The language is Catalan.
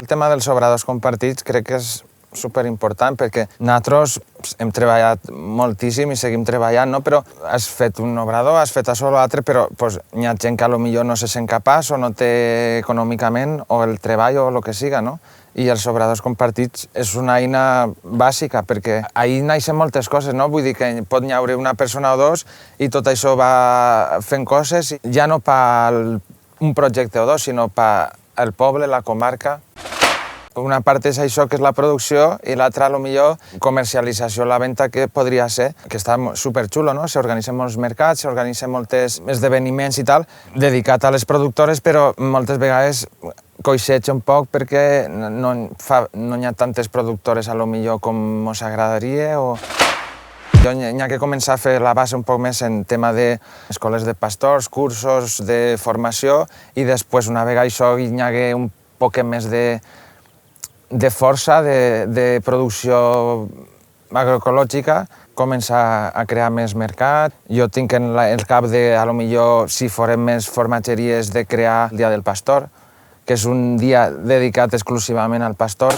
tema dels obradors compartits crec que és superimportant perquè nosaltres hem treballat moltíssim i seguim treballant, no? Però has fet un obrador, has fet això o l'altre, però hi ha gent que potser no se sent capaç o no té econòmicament o el treball o el que siga, no? I els obradors compartits és una eina bàsica perquè ahir naixen moltes coses, no? Vull dir que pot hi haver una persona o dos i tot això va fent coses, ja no per un projecte o dos, sinó per el poble, la comarca. Una part és això, que és la producció, i l'altra, potser, comercialització, la venda, que podria ser, que està superxulo, no? S'organitzen molts mercats, s'organitzen molts esdeveniments i tal, dedicat a les productores, però moltes vegades coixeja un poc perquè no hi ha tantes productores, potser, com ens agradaria, o... Hi ha que començar a fer la base un poc més en tema d'escoles de pastors, cursos de formació, i després, una vegada això, hi ha un poc més de força, de producció agroecològica, començar a crear més mercat. Jo tinc en el cap de, potser, si farem més formatgeries, de crear el Dia del Pastor, que és un dia dedicat exclusivament al pastor.